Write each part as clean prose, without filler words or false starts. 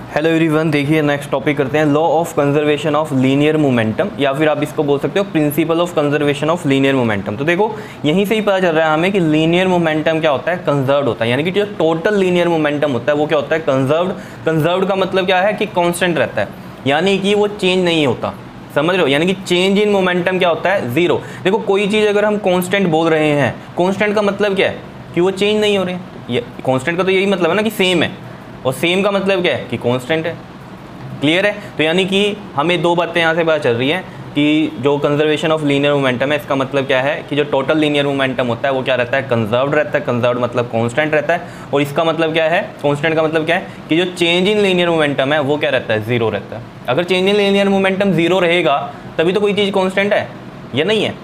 Hello everyone, देखिए next topic करते हैं law of conservation of linear momentum, या फिर आप इसको बोल सकते हो principle of conservation of linear momentum. तो देखो यहीं से ही पता चल रहा है हमें कि लीनियर मोमेंटम क्या होता है, कंजर्व्ड होता है। यानी कि जो टोटल लीनियर मोमेंटम होता है वो क्या होता है, कंजर्व्ड। कंजर्व्ड का मतलब क्या है कि कांस्टेंट रहता है, यानी कि वो चेंज नहीं होता। समझ रहे हो? यानी कि चेंज इन मोमेंटम क्या होता है, जीरो। देखो कोई चीज़ अगर हम कांस्टेंट बोल रहे हैं, कांस्टेंट का मतलब क्या है कि वो चेंज नहीं हो रही है। ये कांस्टेंट का तो यही मतलब है ना कि सेम है, और सेम का मतलब क्या है कि कांस्टेंट है। क्लियर है? तो यानी कि हमें दो बातें यहाँ से पता चल रही हैं कि जो कंजर्वेशन ऑफ लीनियर मोमेंटम है इसका मतलब क्या है कि जो टोटल लीनियर मोमेंटम होता है वो क्या रहता है, कंजर्व्ड रहता है। कंजर्व्ड मतलब कांस्टेंट रहता है। और इसका मतलब क्या है, कांस्टेंट का मतलब क्या है कि जो चेंज इन लीनियर मोमेंटम है वो क्या रहता है, जीरो रहता है। अगर change in linear momentum zero रहेगा तभी तो कोई चीज़ कांस्टेंट है, या नहीं है?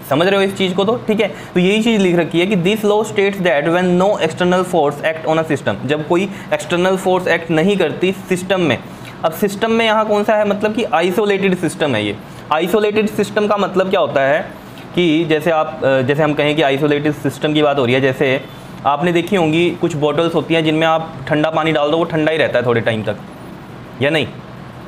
समझ रहे हो इस चीज़ को? तो ठीक है, तो यही चीज़ लिख रखी है कि this law states that when no external force act on a system, जब कोई एक्सटर्नल फोर्स एक्ट नहीं करती सिस्टम में। अब सिस्टम में यहाँ कौन सा है, मतलब कि आइसोलेटेड सिस्टम है ये। आइसोलेटेड सिस्टम का मतलब क्या होता है कि जैसे हम कहें कि आइसोलेटेड सिस्टम की बात हो रही है, जैसे आपने देखी होंगी कुछ बॉटल्स होती हैं जिनमें आप ठंडा पानी डाल दो वो ठंडा ही रहता है थोड़े टाइम तक, या नहीं?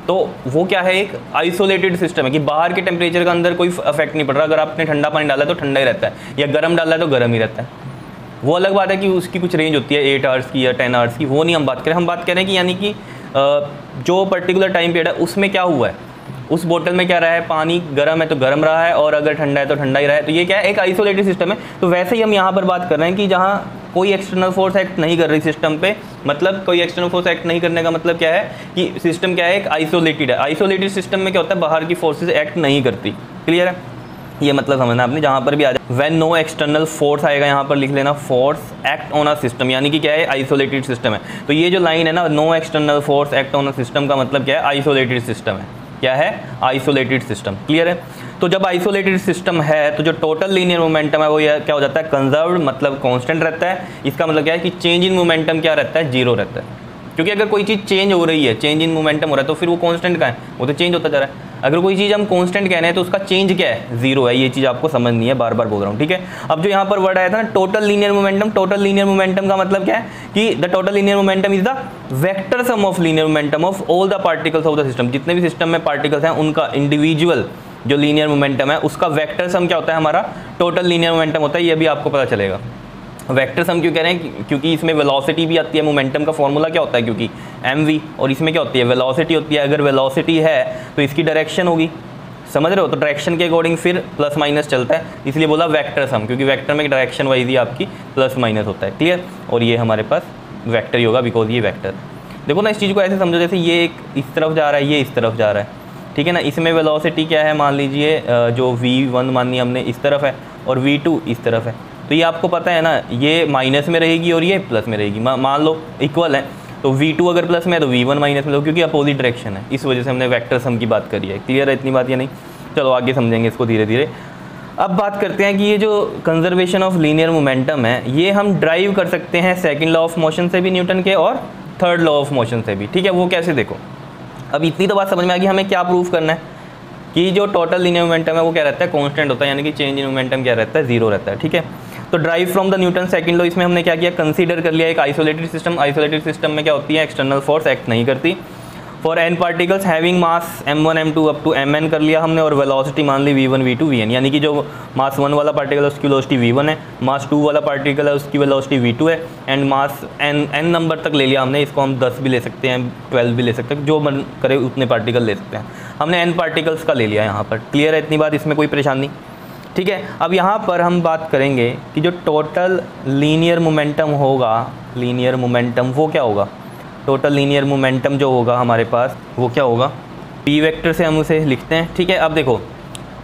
तो वो क्या है, एक आइसोलेटेड सिस्टम है कि बाहर के टेम्परेचर का अंदर कोई इफेक्ट नहीं पड़ रहा। अगर आपने ठंडा पानी डाला है तो ठंडा ही रहता है, या गर्म डाला है तो गर्म ही रहता है। वो अलग बात है कि उसकी कुछ रेंज होती है 8 आवर्स की या 10 आवर्स की, वो नहीं हम बात करें। हम बात करें कि यानी कि जो पर्टिकुलर टाइम पीरियड है उसमें क्या हुआ है, उस बोतल में क्या रहा है, पानी गर्म है तो गर्म रहा है, और अगर ठंडा है तो ठंडा ही रहा है। तो ये क्या है, एक आइसोलेटेड सिस्टम है। तो वैसे ही हम यहाँ पर बात कर रहे हैं कि जहाँ कोई एक्सटर्नल फोर्स एक्ट नहीं कर रही सिस्टम पे, मतलब कोई एक्सटर्नल फोर्स एक्ट नहीं करने का मतलब क्या है कि सिस्टम क्या है, एक आइसोलेटेड है। आइसोलेटेड सिस्टम में क्या होता है, बाहर की फोर्सेज एक्ट नहीं करती। क्लियर है? ये मतलब समझना आपने, जहाँ पर भी आ जाए व्हेन नो एक्सटर्नल फोर्स आएगा यहाँ पर लिख लेना force act on a system, यानी कि क्या है, आइसोलेटेड सिस्टम है। तो ये जो लाइन है ना, no external force act on a system का मतलब क्या है, आइसोलेटेड सिस्टम है। क्या है? Isolated system. क्लियर है? तो जब आइसोलेटेड सिस्टम है तो जो टोटल लीनियर मोमेंटम है वो क्या हो जाता है, कंजर्व्ड, मतलब कांस्टेंट रहता है। इसका मतलब क्या है कि चेंज इन मोमेंटम क्या रहता है, जीरो रहता है। क्योंकि अगर कोई चीज़ चेंज हो रही है, चेंज इन मोमेंटम हो रहा है, तो फिर वो कांस्टेंट का है, वो तो चेंज होता जा रहा है। अगर कोई चीज़ हम कांस्टेंट कह रहे हैं तो उसका चेंज क्या है, जीरो है। ये चीज़ आपको समझनी है, बार बार बोल रहा हूँ। ठीक है? अब जो यहाँ पर वर्ड आया था ना, total linear momentum, total linear momentum का मतलब क्या है कि the total linear momentum is the vector sum of linear momentum of all the particles of the system. जितने भी सिस्टम में पार्टिकल्स हैं उनका इंडिविजुअल जो लीनियर मोमेंटम है उसका वेक्टर सम क्या होता है, हमारा टोटल लीनियर मोमेंटम होता है। ये भी आपको पता चलेगा। वेक्टर सम क्यों कह रहे हैं, क्योंकि इसमें वेलोसिटी भी आती है। मोमेंटम का फॉर्मूला क्या होता है, क्योंकि mv, और इसमें क्या होती है, वेलोसिटी होती है। अगर वेलोसिटी है तो इसकी डायरेक्शन होगी, समझ रहे हो? तो डायरेक्शन के अकॉर्डिंग फिर प्लस माइनस चलता है, इसलिए बोला वेक्टर सम, क्योंकि वेक्टर में डायरेक्शन वाइज ही आपकी प्लस माइनस होता है। क्लियर? और ये हमारे पास वेक्टर ही होगा बिकॉज ये वेक्टर। देखो ना, इस चीज़ को ऐसे समझो जैसे ये एक इस तरफ जा रहा है, ये इस तरफ जा रहा है। ठीक है ना? इसमें वेलोसिटी क्या है, मान लीजिए जो v1 मानी हमने इस तरफ है और v2 इस तरफ है। तो ये आपको पता है ना, ये माइनस में रहेगी और ये प्लस में रहेगी। मान लो इक्वल है, तो v2 अगर प्लस में है तो v1 माइनस में लो, क्योंकि अपोजिट डायरेक्शन है। इस वजह से हमने वेक्टर सम की बात करी है। क्लियर है इतनी बात या नहीं? चलो आगे समझेंगे इसको धीरे धीरे। अब बात करते हैं कि ये जो कंजर्वेशन ऑफ लीनियर मोमेंटम है ये हम ड्राइव कर सकते हैं सेकेंड लॉ ऑफ मोशन से भी, न्यूटन के, और थर्ड लॉ ऑफ मोशन से भी। ठीक है? वो कैसे, देखो अब इतनी तो बात समझ में आ गई, हमें क्या प्रूव करना है कि जो टोटल लीनियर मोमेंटम है वो क्या रहता है, कांस्टेंट होता है, यानी कि चेंज इन मोमेंटम क्या रहता है, जीरो रहता है। ठीक है? तो drive from the Newton second law, इसमें हमने क्या किया, कंसीडर कर लिया एक आइसोलेटेड सिस्टम। आइसोलेटेड सिस्टम में क्या होती है, एक्सटर्नल फोर्स एक्ट नहीं करती। For n particles having mass m1 m2 up to mn कर लिया हमने, और वेलोसिटी मान ली v1 v2 vn, यानी कि जो मास 1 वाला पार्टिकल है उसकी वेलोसिटी v1 है, मास 2 वाला पार्टिकल है उसकी वेलोसिटी v2 है, एंड मास n नंबर तक ले लिया हमने। इसको हम 10 भी ले सकते हैं, 12 भी ले सकते हैं, जो मन करे उतने पार्टिकल ले सकते हैं। हमने n पार्टिकल्स का ले लिया यहाँ पर। क्लियर है इतनी बात? इसमें कोई परेशानी? ठीक है? अब यहाँ पर हम बात करेंगे कि जो टोटल लीनियर मोमेंटम होगा, लीनियर मोमेंटम वो क्या होगा, टोटल लीनियर मोमेंटम जो होगा हमारे पास वो क्या होगा, p वेक्टर से हम उसे लिखते हैं। ठीक है? अब देखो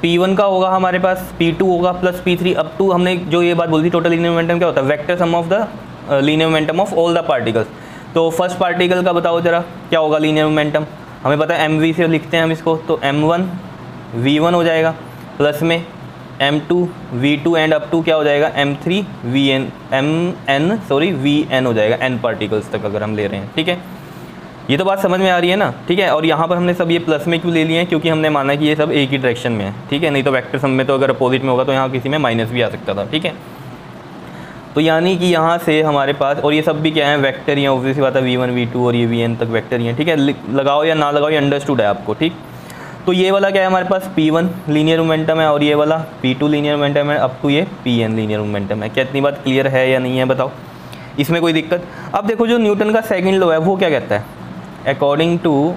p1 का होगा हमारे पास, p2 होगा प्लस p3 अप टू, हमने जो ये बात बोली थी टोटल लीनियर मोमेंटम क्या होता है, vector sum of the linear momentum of all the particles. तो फर्स्ट पार्टिकल का बताओ जरा क्या होगा लीनियर मोमेंटम, हमें पता है mv से लिखते हैं हम इसको, तो m1 v1 हो जाएगा, प्लस में m2 v2 and up to क्या हो जाएगा, m3 vn हो जाएगा, n पार्टिकल्स तक अगर हम ले रहे हैं। ठीक है? ये तो बात समझ में आ रही है ना? ठीक है? और यहाँ पर हमने सब ये प्लस में क्यों ले लिए हैं, क्योंकि हमने माना कि ये सब एक ही डायरेक्शन में है। ठीक है? नहीं तो वेक्टर सम में तो अगर अपोजिट में होगा तो यहाँ किसी में माइनस भी आ सकता था। ठीक है? तो यानी कि यहाँ से हमारे पास, और ये सब भी क्या है, वेक्टर ही है, ऑब्वियसली बात है, v1 v2 और ये vn तक वेक्टर ही है, ठीक है। लगाओ या ना लगाओ, ये अंडरस्टूड है आपको, ठीक। तो ये वाला क्या है हमारे पास, p1 लीनियर मोमेंटम है और ये वाला p2 लीनियर मोमेंटम है, अप टू ये pn लीनियर मोमेंटम है। क्या इतनी बात क्लियर है या नहीं है, बताओ, इसमें कोई दिक्कत? अब देखो जो न्यूटन का सेकंड लॉ है वो क्या कहता है, according to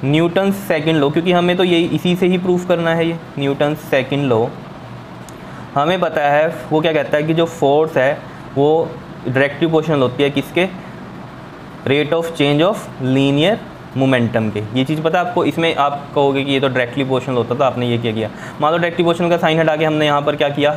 Newton second law, क्योंकि हमें तो यही इसी से ही प्रूफ करना है, ये न्यूटन सेकंड लॉ हमें पता है, वो क्या कहता है कि जो फोर्स है वो डायरेक्ट प्रोपोर्शनल होती है किसके, rate of change of linear momentum के। ये चीज़ पता है आपको? इसमें आप कहोगे कि ये तो डायरेक्टली प्रोपोर्शनल होता था, आपने ये क्या किया, मान लो डायरेक्टली प्रोपोर्शनल का साइन हटा के हमने यहाँ पर क्या किया,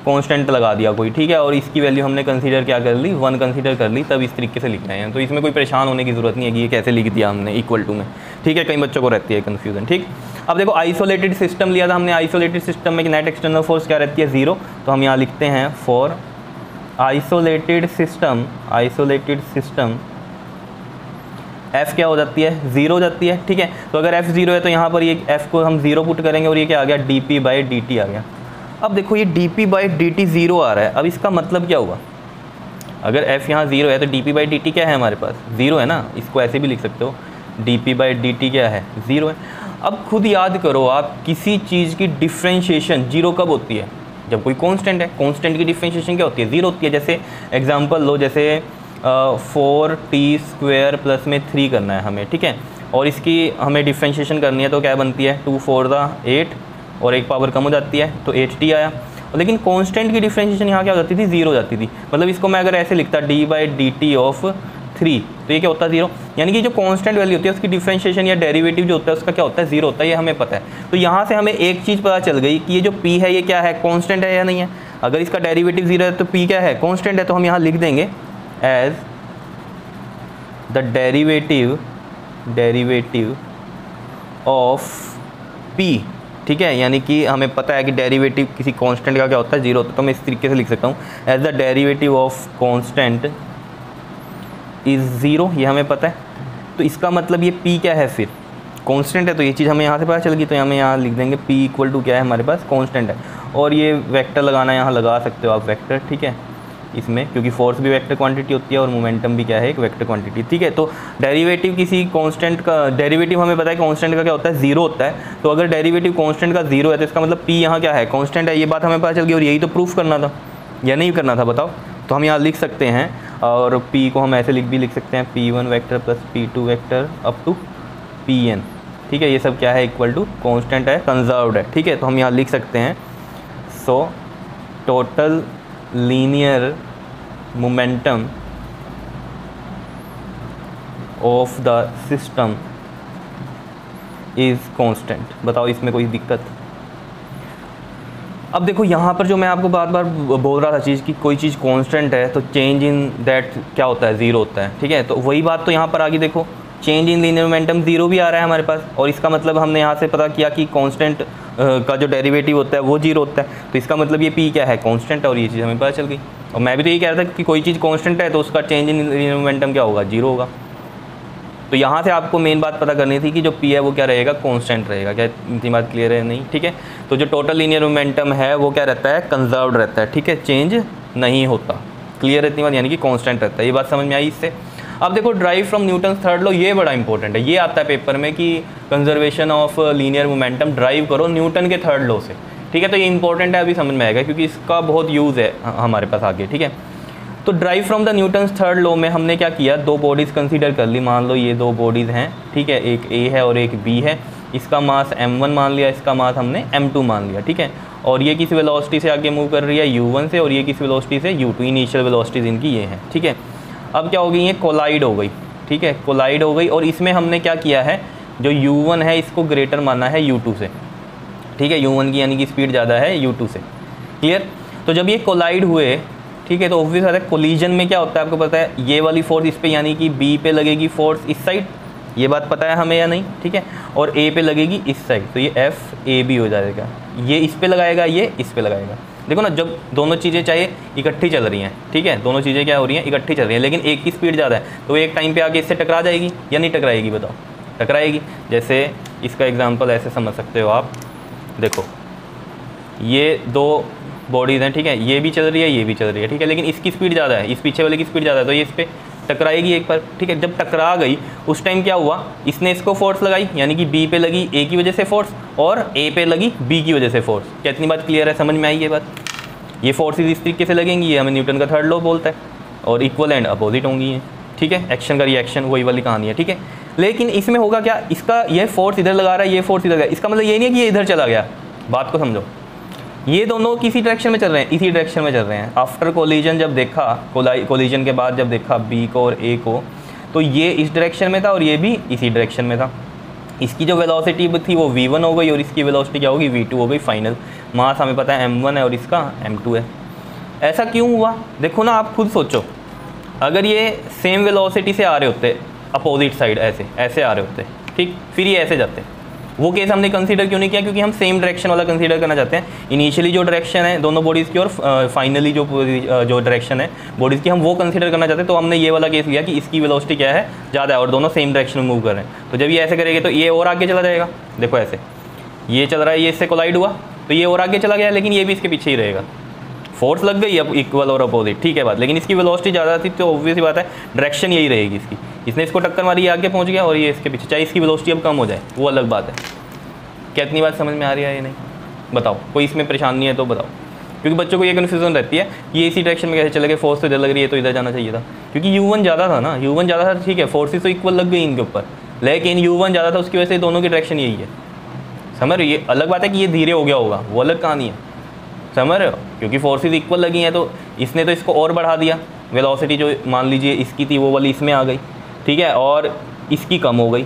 कांस्टेंट लगा दिया कोई, ठीक है, और इसकी वैल्यू हमने कंसीडर क्या कर ली, 1 कंसीडर कर ली, तब इस तरीके से लिख रहे हैं। तो इसमें कोई परेशान होने की ज़रूरत नहीं है कि ये कैसे लिख दिया हमने इक्वल टू में, ठीक है, कई बच्चों को रहती है कन्फ्यूजन, ठीक। अब देखो आइसोलेटेड सिस्टम लिया था हमने, आइसोलेटेड सिस्टम में नेट एक्सटर्नल फोर्स क्या रहती है, 0। तो हम यहाँ लिखते हैं फॉर आइसोलेटेड सिस्टम F क्या हो जाती है, 0 हो जाती है, ठीक है। तो अगर F 0 है तो यहाँ पर ये F को हम 0 पुट करेंगे और ये क्या आ गया, dp/dt आ गया। अब देखो ये dp/dt 0 आ रहा है, अब इसका मतलब क्या हुआ, अगर F यहाँ 0 है तो dp/dt क्या है हमारे पास, 0 है ना, इसको ऐसे भी लिख सकते हो, dp/dt क्या है, 0 है। अब खुद याद करो आप, किसी चीज़ की डिफ्रेंशिएशन 0 कब होती है, जब कोई कांस्टेंट है, कांस्टेंट की डिफ्रेंशिएशन क्या होती है, 0 होती है। जैसे एग्जांपल लो, जैसे 4t² प्लस में 3 करना है हमें, ठीक है, और इसकी हमें डिफ्रेंशिएशन करनी है तो क्या बनती है, 2 4 8 और एक पावर कम हो जाती है तो 8t आया। लेकिन कांस्टेंट की डिफ्रेंशिएशन यहाँ क्या हो जाती थी, 0 हो जाती थी। मतलब इसको मैं अगर ऐसे लिखता d/dt ऑफ 3 तो ये क्या होता है, 0। यानी कि जो कांस्टेंट वैल्यू होती है उसकी डिफरेंशिएशन या डेरिवेटिव जो होता है उसका क्या होता है, 0 होता है, ये हमें पता है। तो यहाँ से हमें एक चीज़ पता चल गई कि ये जो p है ये क्या है, कांस्टेंट है या नहीं है। अगर इसका डेरिवेटिव 0 है तो p क्या है, कांस्टेंट है। तो हम यहाँ लिख देंगे as the derivative of p, ठीक है। यानी कि हमें पता है कि डेरिवेटिव किसी कांस्टेंट का क्या होता है, 0 होता है। तो मैं इस तरीके से लिख सकता हूँ as the derivative of constant is 0, ये हमें पता है। तो इसका मतलब ये p क्या है, फिर कांस्टेंट है। तो ये चीज़ हमें यहाँ से पता चल गई। तो हमें यहाँ लिख देंगे p इक्वल टू क्या है हमारे पास, कांस्टेंट है। और ये वेक्टर लगाना यहाँ लगा सकते हो आप वेक्टर, ठीक है, इसमें, क्योंकि फोर्स भी वेक्टर क्वांटिटी होती है और मोमेंटम भी क्या है, एक वेक्टर क्वांटिटी, ठीक है। तो डेरिवेटिव किसी कांस्टेंट का, डेरिवेटिव हमें पता है कांस्टेंट का क्या होता है, 0 होता है। तो अगर डेरिवेटिव कांस्टेंट का 0 है तो इसका मतलब p यहाँ क्या है, कांस्टेंट है। ये बात हमें पता चल गई और यही तो प्रूफ करना था या नहीं करना था, बताओ। तो हम यहाँ लिख सकते हैं, और p को हम ऐसे लिख सकते हैं p1 vector plus p2 vector up to pn, ठीक है। ये सब क्या है, इक्वल टू कांस्टेंट है, कंजर्व्ड है, ठीक है। तो हम यहाँ लिख सकते हैं so total linear momentum of the system is constant. बताओ इसमें कोई दिक्कत? अब देखो यहाँ पर जो मैं आपको बार बार बोल रहा था चीज़ कि कोई चीज़ कांस्टेंट है तो चेंज इन दैट क्या होता है, 0 होता है, ठीक है। तो वही बात तो यहाँ पर आगे देखो, चेंज इन लीनियर मोमेंटम 0 भी आ रहा है हमारे पास, और इसका मतलब हमने यहाँ से पता किया कि कांस्टेंट का जो डेरिवेटिव होता है वो 0 होता है। तो इसका मतलब ये p क्या है, कांस्टेंट है, और ये चीज़ हमें पता चल गई। और मैं भी तो यही कह रहा था कि कोई चीज़ कांस्टेंट है तो उसका चेंज इन लीनियर मोमेंटम क्या होगा, 0 होगा। तो यहाँ से आपको मेन बात पता करनी थी कि जो p है वो क्या रहेगा, कांस्टेंट रहेगा। क्या इतनी बात क्लियर है? नहीं, ठीक है। तो जो टोटल लीनियर मोमेंटम है वो क्या रहता है, कंजर्व्ड रहता है, ठीक है, चेंज नहीं होता। क्लियर है इतनी बात, यानी कि कांस्टेंट रहता है। ये बात समझ में आई इससे? अब देखो drive from Newton third law, ये बड़ा इंपॉर्टेंट है, ये आता है पेपर में कि conservation of linear momentum drive करो न्यूटन के थर्ड लॉ से, ठीक है। तो ये इंपॉर्टेंट है, अभी समझ में आएगा क्योंकि इसका बहुत यूज़ है हमारे पास आगे, ठीक है। तो drive from the Newton third law में हमने क्या किया, 2 बॉडीज़ कंसीडर कर ली। मान लो ये 2 बॉडीज़ हैं, ठीक है, एक A है और एक B है। इसका मास m1 मान लिया, इसका मास हमने m2 मान लिया, ठीक है। और ये किस वेलोसिटी से आगे मूव कर रही है, u1 से, और ये किस वेलोसिटी से, u2। इनिशियल वेलोसिटीज़ इनकी ये हैं, ठीक है। अब क्या हो गई, ये कोलाइड हो गई, ठीक है, कोलाइड हो गई। और इसमें हमने क्या किया है, जो u1 है इसको ग्रेटर माना है u2 से, ठीक है। u1 की यानी कि स्पीड ज़्यादा है u2 से, क्लियर। तो जब ये कोलाइड हुए, ठीक है, तो ऑब्वियस है कोलिजन में क्या होता है आपको पता है, ये वाली फोर्स इस पे यानी कि B पे लगेगी फोर्स इस साइड, ये बात पता है हमें या नहीं, ठीक है। और A पे लगेगी इस साइड, तो ये FAB हो जाएगा। ये इस पे लगाएगा, ये इस पे लगाएगा। देखो ना, जब दोनों चीज़ें चाहे इकट्ठी चल रही हैं, ठीक है, दोनों चीज़ें क्या हो रही हैं, इकट्ठी चल रही हैं, लेकिन एक की स्पीड ज़्यादा है तो एक टाइम पे आके इससे टकरा जाएगी या नहीं टकराएगी, बताओ? टकराएगी। जैसे इसका एग्जांपल ऐसे समझ सकते हो आप, देखो ये 2 बॉडीज़ हैं, ठीक है, ये भी चल रही है, ये भी चल रही है, ठीक है, लेकिन इसकी स्पीड ज़्यादा है, इस पीछे वाले की स्पीड ज़्यादा है, तो ये इस पर टकराएगी एक बार, ठीक है। जब टकरा गई उस टाइम क्या हुआ, इसने इसको फोर्स लगाई, यानी कि बी पे लगी ए की वजह से फोर्स और ए पे लगी बी की वजह से फोर्स। क्या इतनी बात क्लियर है, समझ में आई ये बात? ये फोर्सेज इस तरीके से लगेंगी, ये हमें न्यूटन का थर्ड लॉ बोलता है, और इक्वल एंड अपोजिट होंगी ये, ठीक है। एक्शन का रिएक्शन वही वाली कहानी है, ठीक है। लेकिन इसमें होगा क्या, इसका ये फोर्स इधर लगा रहा है, ये फोर्स इधर लगा, इसका मतलब ये नहीं है कि ये इधर चला गया, बात को समझो, ये दोनों किसी डायरेक्शन में चल रहे हैं, इसी डायरेक्शन में चल रहे हैं। आफ्टर कोलिजन जब देखा, कोलिजन के बाद जब देखा बी को और ए को, तो ये इस डायरेक्शन में था और ये भी इसी डायरेक्शन में था। इसकी जो वेलोसिटी थी वो v1 हो गई और इसकी वेलोसिटी क्या होगी, v2 हो गई फाइनल। मास हमें पता है m1 है और इसका m2 है। ऐसा क्यों हुआ, देखो ना, आप खुद सोचो, अगर ये सेम वेलोसिटी से आ रहे होते अपोजिट साइड, ऐसे ऐसे आ रहे होते, ठीक, फिर ये ऐसे जाते, वो केस हमने कंसीडर क्यों नहीं किया, क्योंकि हम सेम डायरेक्शन वाला कंसीडर करना चाहते हैं। इनिशियली जो डायरेक्शन है दोनों बॉडीज़ की और फाइनली जो डायरेक्शन है बॉडीज़ की, हम वो कंसीडर करना चाहते हैं, तो हमने ये वाला केस लिया कि इसकी वेलोसिटी क्या है, ज़्यादा है और दोनों सेम डायरेक्शन में मूव कर रहे हैं। तो जब ये ऐसे करेंगे तो ये और आगे चला जाएगा, देखो ऐसे ये चल रहा है, ये इससे कोलाइड हुआ तो ये और आगे चला गया, लेकिन ये भी इसके पीछे ही रहेगा, फोर्स लग गई अब इक्वल और अपोजिट, ठीक है बात। लेकिन इसकी वेलोसिटी ज़्यादा थी तो ऑब्वियस बात है डायरेक्शन यही रहेगी इसकी, इसने इसको टक्कर मारी, ये आगे पहुँच गया और ये इसके पीछे, चाहे इसकी वेलोसिटी अब कम हो जाए वो अलग बात है। क्या इतनी बात समझ में आ रही है या नहीं, बताओ, कोई इसमें परेशानी नहीं है तो बताओ, क्योंकि बच्चों को ये कन्फ्यूजन रहती है, ये इसी डायरेक्शन में कैसे चले गए, फोर्स तो इधर लग रही है तो इधर जाना चाहिए था, क्योंकि u1 ज़्यादा था ना, u1 ज़्यादा था, ठीक है, फोर्सेस तो इक्वल लग गई इनके ऊपर, लेकिन u1 ज़्यादा था, उसकी वजह से दोनों की डायरेक्शन यही है, समझ रहे हो। ये अलग बात है कि ये धीरे हो गया होगा, वो अलग कहानी है, समझ रहे हो, क्योंकि फोर्सेस इक्वल लगी हैं तो इसने तो इसको और बढ़ा दिया, वेलोसिटी जो मान लीजिए इसकी थी वो वाली इसमें आ गई, ठीक है, और इसकी कम हो गई,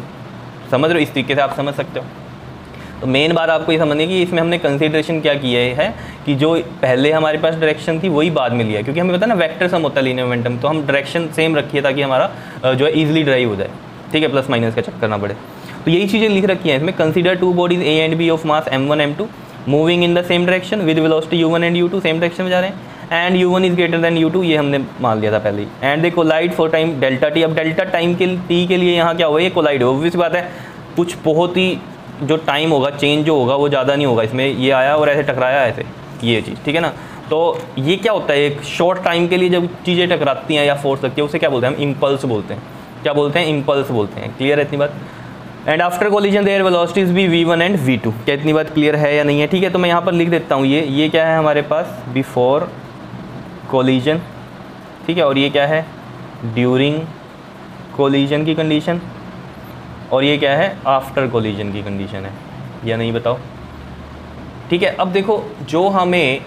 समझ रहे हो, इस तरीके से आप समझ सकते हो। तो मेन बात आपको ये समझनी है कि इसमें हमने कंसीडरेशन क्या किया है कि जो पहले हमारे पास डायरेक्शन थी वही बाद में लिया, क्योंकि हमें पता है ना वेक्टर सम होता है लीनियर मोमेंटम, तो हम डायरेक्शन सेम रखिए ताकि हमारा जो है ईजिली ड्राइव हो जाए, ठीक है, प्लस माइनस का चक्कर ना पड़े। तो यही चीज़ें लिख रखी हैं इसमें, consider two bodies A and B of mass m1 m2 moving in the same direction with velocity u1 and u2, same direction में जा रहे हैं, and u1 is greater than u2, ये हमने मान लिया था पहले ही, and they collide for time delta t। अब डेल्टा टाइम के t के लिए यहाँ क्या होगा, ये कोलाइड हो, ऑब्वियस बात है, कुछ बहुत ही जो टाइम होगा, चेंज जो होगा वो ज़्यादा नहीं होगा, इसमें ये आया और ऐसे टकराया ऐसे, ये चीज़, ठीक है ना। तो ये क्या होता है, एक शॉर्ट टाइम के लिए जब चीज़ें टकराती हैं या फोर्स लगती है उसे क्या बोलते हैं, हम इम्पल्स बोलते हैं, क्या बोलते हैं, इम्पल्स बोलते हैं। क्लियर है इतनी बात। And after collision there velocities भी v1 एंड v2, क्या इतनी बात क्लियर है या नहीं है, ठीक है। तो मैं यहाँ पर लिख देता हूँ, ये क्या है हमारे पास, बिफोर कोलिजन, ठीक है, और ये क्या है ड्यूरिंग कोलिजन की कंडीशन, और ये क्या है आफ्टर कोलिजन की कंडीशन है, या नहीं बताओ, ठीक है। अब देखो, जो हमें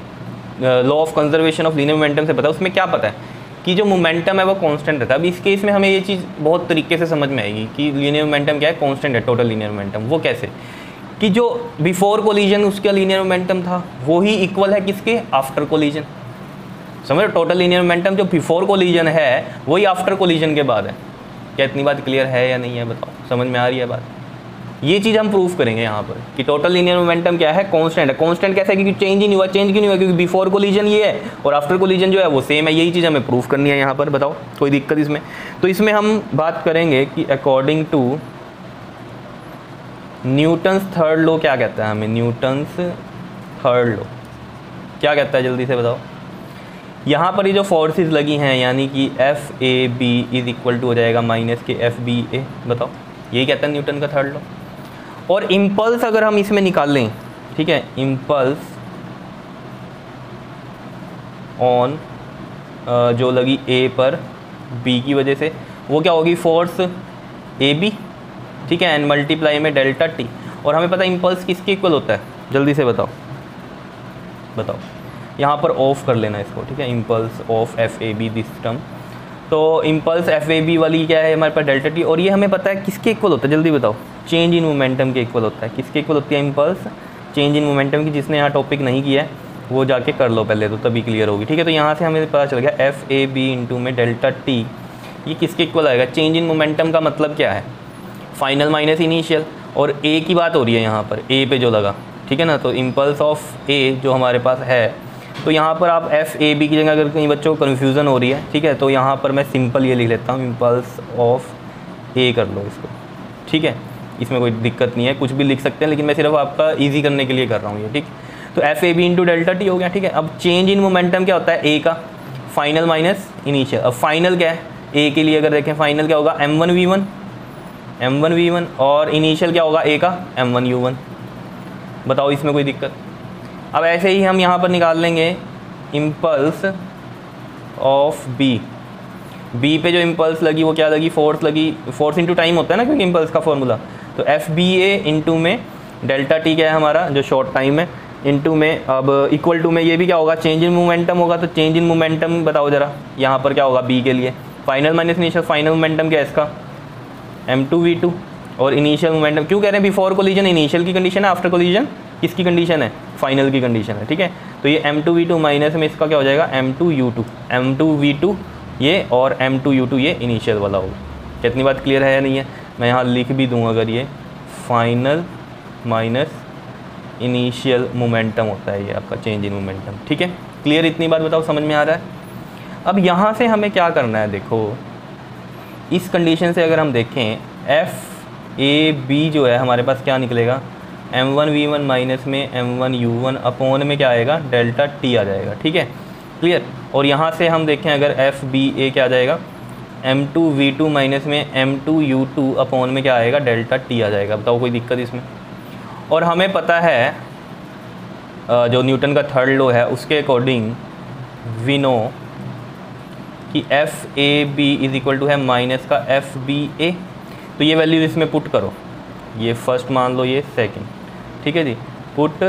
law of conservation of linear momentum से पता है, उसमें क्या पता है कि जो मोमेंटम है वो कांस्टेंट रहता है। अब इस केस में हमें ये चीज़ बहुत तरीके से समझ में आएगी कि लीनियर मोमेंटम क्या है, कांस्टेंट है, टोटल लीनियर मोमेंटम। वो कैसे, कि जो बिफोर कोलिजन उसका लीनियर मोमेंटम था वो ही इक्वल है किसके, आफ्टर कोलिजन, समझ, टोटल लीनियर मोमेंटम जो बिफोर कोलिजन है वही आफ्टर कोलिजन के बाद है। क्या इतनी बात क्लियर है या नहीं है, बताओ, समझ में आ रही है बात। ये चीज़ हम प्रूफ करेंगे यहाँ पर कि टोटल लीनियर मोमेंटम क्या है, कांस्टेंट है। कांस्टेंट कैसे है, क्योंकि चेंज ही नहीं हुआ, चेंज क्यों नहीं हुआ, क्योंकि बिफोर कोलिजन ये है और आफ्टर कोलिजन जो है वो सेम है। यही चीज़ हमें प्रूफ करनी है यहाँ पर, बताओ कोई दिक्कत इसमें। तो इसमें हम बात करेंगे कि according to Newton's third law क्या कहता है हमें, न्यूटन्स थर्ड लॉ क्या कहता है, जल्दी से बताओ। यहाँ पर ये जो फोर्सेस लगी हैं, यानी कि F A B is equal to हो जाएगा माइनस के एफ बी ए, बताओ, यही कहता है न्यूटन का थर्ड लॉ। और इम्पल्स अगर हम इसमें निकाल लें, ठीक है, इम्पल्स ऑन जो लगी ए पर बी की वजह से, वो क्या होगी, फोर्स ए बी, ठीक है, एंड मल्टीप्लाई में डेल्टा टी। और हमें पता है इम्पल्स किसके इक्वल होता है, जल्दी से बताओ, बताओ, यहाँ पर ऑफ कर लेना इसको, ठीक है, impulse of F A B this term. तो इम्पल्स एफ ए बी वाली क्या है हमारे पास, डेल्टा टी, और ये हमें पता है किसके इक्वल होता है, जल्दी बताओ, चेंज इन मोमेंटम के इक्वल होता है। किसके इक्वल होती है इम्पल्स, चेंज इन मोमेंटम की। जिसने यहाँ टॉपिक नहीं किया है वो जाके कर लो पहले, तो तभी क्लियर होगी, ठीक है। तो यहाँ से हमें पता चल गया एफ ए बी इंटू में डेल्टा टी, ये किसके इक्वल आएगा, चेंज इन मोमेंटम का मतलब क्या है, फाइनल माइनस इनिशियल, और ए की बात हो रही है यहाँ पर, ए पे जो लगा, ठीक है ना। तो इम्पल्स ऑफ ए जो हमारे पास है, तो यहाँ पर आप एफ ए बी की जगह अगर कहीं बच्चों को कन्फ्यूज़न हो रही है, ठीक है, तो यहाँ पर मैं सिंपल ये लिख लेता हूँ, इम्पल्स ऑफ ए कर लो इसको, ठीक है, इसमें कोई दिक्कत नहीं है, कुछ भी लिख सकते हैं, लेकिन मैं सिर्फ आपका इजी करने के लिए कर रहा हूँ ये, ठीक। तो F A B into delta T हो गया, ठीक है। अब चेंज इन मोमेंटम क्या होता है, ए का फाइनल माइनस इनिशियल। अब फाइनल क्या है, ए के लिए अगर देखें फाइनल क्या होगा, m1 v1 और इनिशियल क्या होगा ए का m1 u1। बताओ इसमें कोई दिक्कत। अब ऐसे ही हम यहाँ पर निकाल लेंगे इम्पल्स ऑफ बी पे जो इम्पल्स लगी वो क्या लगी, फोर्स लगी, फोर्स इंटू टाइम होता है ना क्योंकि इम्पल्स का फॉर्मूला। तो एफ बी ए इंटू में डेल्टा टी क्या है हमारा जो शॉर्ट टाइम है, इंटू में अब इक्वल टू में ये भी क्या होगा, चेंज इन मोमेंटम होगा। तो चेंज इन मोमेंटम बताओ ज़रा, यहाँ पर क्या होगा बी के लिए final minus initial, final momentum क्या है इसका m2 v2 और इनिशियल मोमेंटम क्यों कह रहे हैं बिफोर कोलिजन इनिशियल की कंडीशन है, आफ्टर कोलिजन किसकी कंडीशन है, फाइनल की कंडीशन है, ठीक है। तो ये m2 v2 माइनस में इसका क्या हो जाएगा m2 v2 ये और m2 u2 ये इनिशियल वाला होगा। कितनी बात क्लियर है या नहीं है। मैं यहाँ लिख भी दूँ अगर ये फाइनल माइनस इनिशियल मोमेंटम होता है ये आपका चेंज इन मोमेंटम, ठीक है। क्लियर इतनी बात बताओ, समझ में आ रहा है। अब यहाँ से हमें क्या करना है, देखो इस कंडीशन से अगर हम देखें एफ ए बी जो है हमारे पास क्या निकलेगा, m1 v1 माइनस में m1 u1 अपॉन में क्या आएगा डेल्टा टी आ जाएगा, ठीक है क्लियर। और यहाँ से हम देखें अगर एफ बी ए क्या आ जाएगा m2 v2 माइनस में m2 u2 अपॉन में क्या आएगा डेल्टा टी आ जाएगा। बताओ कोई दिक्कत इसमें। और हमें पता है जो न्यूटन का थर्ड लॉ है उसके अकॉर्डिंग वी नो कि F A B is equal to है माइनस का एफ बी ए। तो ये वैल्यू इसमें पुट करो, ये फर्स्ट मान लो ये सेकंड, ठीक है जी, पुट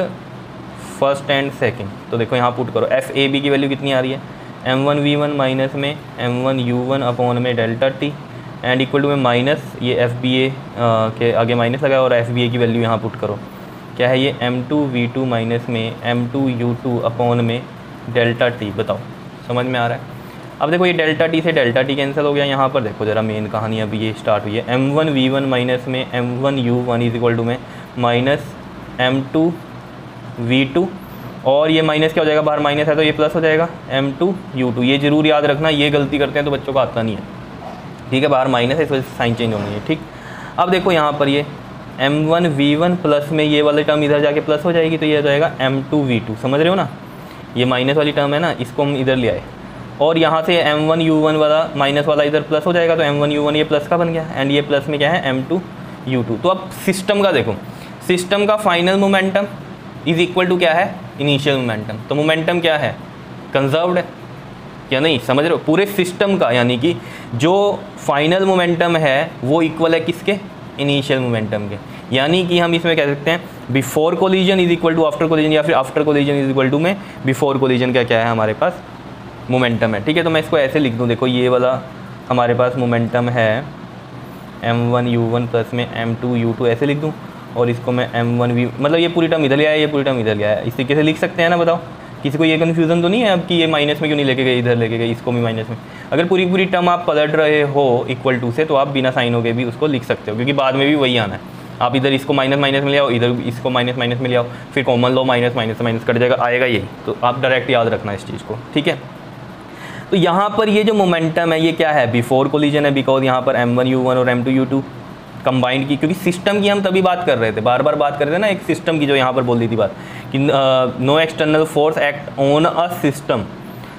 फर्स्ट एंड सेकंड। तो देखो यहाँ पुट करो एफ ए बी की वैल्यू कितनी आ रही है m1 v1 माइनस में m1 u1 अपॉन में delta T and equal to में माइनस ये एफ बी ए के आगे माइनस लगाया और एफ बी ए की वैल्यू यहाँ पुट करो, क्या है ये m2 v2 माइनस में m2 u2 अपॉन में डेल्टा टी। बताओ समझ में आ रहा है। अब देखो ये डेल्टा टी से डेल्टा टी कैंसिल हो गया। यहाँ पर देखो ज़रा मेन कहानी अभी ये स्टार्ट हुई है, m1 v1 माइनस में m1 u1 is equal to में माइनस m2 v2 और ये माइनस क्या हो जाएगा, बाहर माइनस है तो ये प्लस हो जाएगा m2 u2। ये जरूर याद रखना, ये गलती करते हैं तो बच्चों को आता नहीं है, ठीक है। बाहर माइनस है इस वजह से साइन चेंज होनी है, ठीक। अब देखो यहाँ पर ये m1 v1 प्लस में ये वाली टर्म इधर जाके प्लस हो जाएगी तो ये हो जाएगा m2 v2, समझ रहे हो ना। ये माइनस वाली टर्म है ना, इसको हम इधर ले आए और यहाँ से m1 u1 वाला माइनस वाला इधर प्लस हो जाएगा तो m1 u1 ये प्लस का बन गया एंड ये प्लस में क्या है m2 u2। तो अब सिस्टम का देखो, सिस्टम का final momentum is equal to क्या है इनिशियल मोमेंटम। तो मोमेंटम क्या है कंजर्व्ड है क्या नहीं, समझ रहे हो पूरे सिस्टम का, यानी कि जो फाइनल मोमेंटम है वो इक्वल है किसके इनिशियल मोमेंटम के। यानी कि हम इसमें कह सकते हैं before collision is equal to after collision या फिर after collision is equal to में बिफोर कोलिजन का क्या है हमारे पास मोमेंटम है, ठीक है। तो मैं इसको ऐसे लिख दूँ, देखो ये वाला हमारे पास मोमेंटम है m1 u1 प्लस में m2 u2 ऐसे लिख दूँ और इसको मैं m1 v मतलब ये पूरी टर्म इधर ले आया, ये पूरी टर्म इधर ले आया, इस तरीके से लिख सकते हैं ना। बताओ किसी को ये कन्फ्यूज़न तो नहीं है अब कि ये माइनस में क्यों नहीं लेके गए, इधर लेके गए, इसको भी माइनस में। अगर पूरी टर्म आप पलट रहे हो इक्वल टू से तो आप बिना साइन हो के भी उसको लिख सकते हो क्योंकि बाद में भी वही आना है। आप इधर इसको माइनस माइनस में ले आओ, इधर इसको माइनस माइनस में ले आओ, फिर कॉमन लो माइनस माइनस से माइनस कट जाएगा, आएगा यही। तो आप डायरेक्ट याद रखना इस चीज़ को, ठीक है। तो यहाँ पर ये जो मोमेंटम है ये क्या है बिफोर कोलिजन है, बिकॉज यहाँ पर m1 u1 और m2 u2 कंबाइंड की, क्योंकि सिस्टम की हम तभी बात कर रहे थे, बार बार बात कर रहे थे ना एक सिस्टम की, जो यहाँ पर बोल दी थी बात कि no external force act on a system.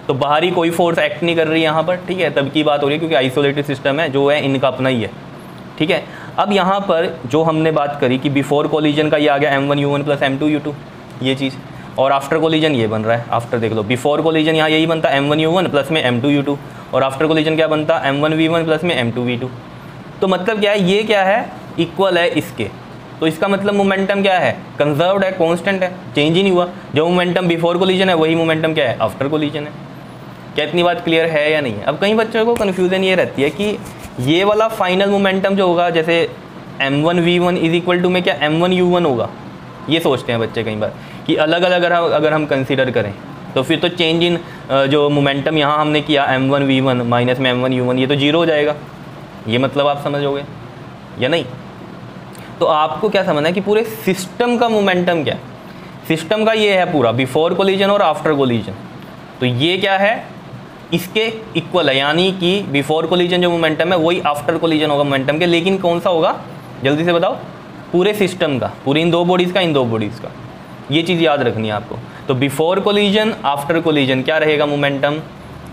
तो बाहरी कोई फोर्स एक्ट नहीं कर रही यहाँ पर, ठीक है, तब की बात हो रही है क्योंकि आइसोलेटेड सिस्टम है, जो है इनका अपना ही है, ठीक है। अब यहाँ पर जो हमने बात करी कि बिफोर कोलिजन का ये आ गया m1 u1 plus m2 u2 ये चीज़, और आफ्टर कोलिजन ये बन रहा है। आफ्टर देख लो, बिफोर कोलिजन यहाँ यही बनता m1 u1 प्लस में m2 u2 और आफ्टर कोलिजन क्या बनता m1 v1 प्लस में m2 v2। तो मतलब क्या है, ये क्या है इक्वल है इसके, तो इसका मतलब मोमेंटम क्या है कंजर्व्ड है, कांस्टेंट है, चेंज ही नहीं हुआ। जो मोमेंटम बिफोर कोलिजन है वही मोमेंटम क्या है आफ्टर कोलिजन है। क्या इतनी बात क्लियर है या नहीं है। अब कई बच्चों को कन्फ्यूजन ये रहती है कि ये वाला फाइनल मोमेंटम जो होगा जैसे m1 v1 is equal to में क्या m1 u1 होगा, ये सोचते हैं बच्चे कई बार कि अलग अलग अगर हम कंसीडर करें तो फिर तो चेंज इन जो मोमेंटम यहाँ हमने किया m1 v1 माइनस में m1 u1 ये तो जीरो हो जाएगा। ये मतलब आप समझोगे या नहीं। तो आपको क्या समझना है कि पूरे सिस्टम का मोमेंटम क्या है, सिस्टम का ये है पूरा बिफोर कोलिजन और आफ्टर कोलिजन, तो ये क्या है इसके इक्वल है, यानी कि बिफोर कोलिजन जो मोमेंटम है वही आफ्टर कोलिजन होगा मोमेंटम के, लेकिन कौन सा होगा जल्दी से बताओ, पूरे सिस्टम का, पूरी इन दो बॉडीज़ का, इन दो बॉडीज़ का, ये चीज़ याद रखनी है आपको। तो बिफोर कोलिजन, आफ्टर कोलिजन क्या रहेगा मोमेंटम,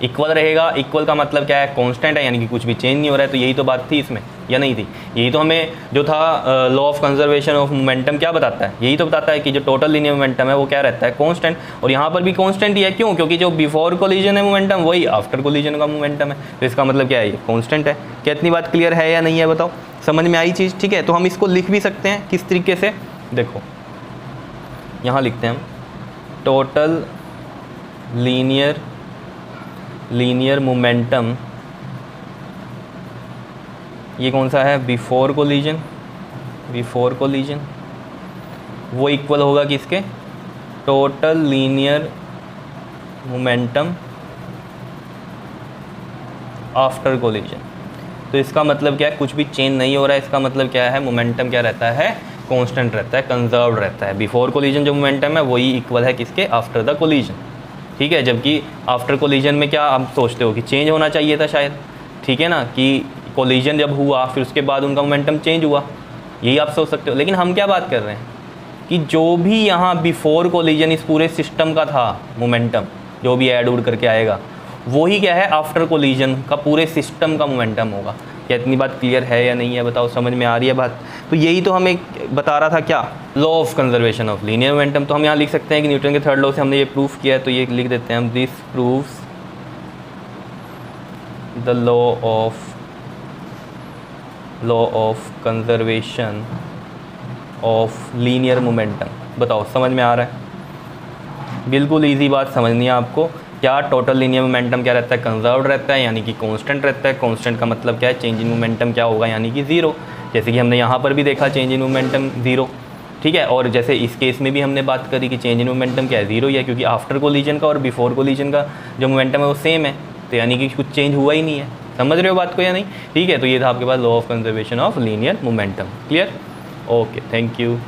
इक्वल रहेगा। इक्वल का मतलब क्या है, कांस्टेंट है, यानी कि कुछ भी चेंज नहीं हो रहा है। तो यही तो बात थी इसमें, या नहीं थी? यही तो हमें जो था law of conservation of momentum क्या बताता है, यही तो बताता है कि जो टोटल लीनियर मोमेंटम है वो क्या रहता है, कांस्टेंट। और यहाँ पर भी कांस्टेंट ही है, क्यों? क्योंकि जो बिफोर कोलिजन है मोमेंटम वही आफ्टर कोलिजन का मोमेंटम है। तो इसका मतलब क्या है, ये कांस्टेंट है। क्या इतनी बात क्लियर है या नहीं है, बताओ? समझ में आई चीज़? ठीक है, तो हम इसको लिख भी सकते हैं किस तरीके से, देखो यहाँ लिखते हैं हम, टोटल लीनियर मोमेंटम, ये कौन सा है, बिफोर कोलिजन, वो इक्वल होगा किसके, total linear momentum after collision. तो इसका मतलब क्या है, कुछ भी चेंज नहीं हो रहा है। इसका मतलब क्या है, मोमेंटम क्या रहता है, कांस्टेंट रहता है, कंजर्व्ड रहता है। बिफोर कोलिजन जो मोमेंटम है वही इक्वल है किसके, आफ्टर द कोलिजन। ठीक है, जबकि आफ्टर कोलिजन में क्या आप सोचते हो कि चेंज होना चाहिए था शायद, ठीक है ना, कि कोलिजन जब हुआ फिर उसके बाद उनका मोमेंटम चेंज हुआ, यही आप सोच सकते हो। लेकिन हम क्या बात कर रहे हैं कि जो भी यहाँ बिफोर कोलिजन इस पूरे सिस्टम का था मोमेंटम, जो भी ऐड उड करके आएगा वही क्या है, आफ्टर कोलिजन का पूरे सिस्टम का मोमेंटम होगा। क्या इतनी बात क्लियर है या नहीं है, बताओ? समझ में आ रही है बात? तो यही तो हमें बता रहा था क्या, law of conservation of linear momentum. तो हम यहाँ लिख सकते हैं कि न्यूटन के थर्ड लॉ से हमने ये प्रूफ किया है, तो ये लिख देते हैं हम, this proves the law of conservation of linear momentum. बताओ समझ में आ रहा है? बिल्कुल ईजी बात समझनी है आपको। क्या टोटल लीनियर मोमेंटम क्या रहता है, कंजर्व्ड रहता है, यानी कि कांस्टेंट रहता है। कांस्टेंट का मतलब क्या है, चेंज इन मोमेंटम क्या होगा, यानी कि ज़ीरो। जैसे कि हमने यहाँ पर भी देखा चेंज इन मोमेंटम ज़ीरो, ठीक है। और जैसे इस केस में भी हमने बात करी कि चेंज इन मोमेंटम क्या है, ज़ीरो ही है, क्योंकि आफ्टर कोलिजन का और बिफोर कोलिजन का जो मोमेंटम है वो सेम है। तो यानी कि कुछ चेंज हुआ ही नहीं है। समझ रहे हो बात को या नहीं? ठीक है, तो ये था आपके पास law of conservation of linear momentum. Clear? Okay, thank you.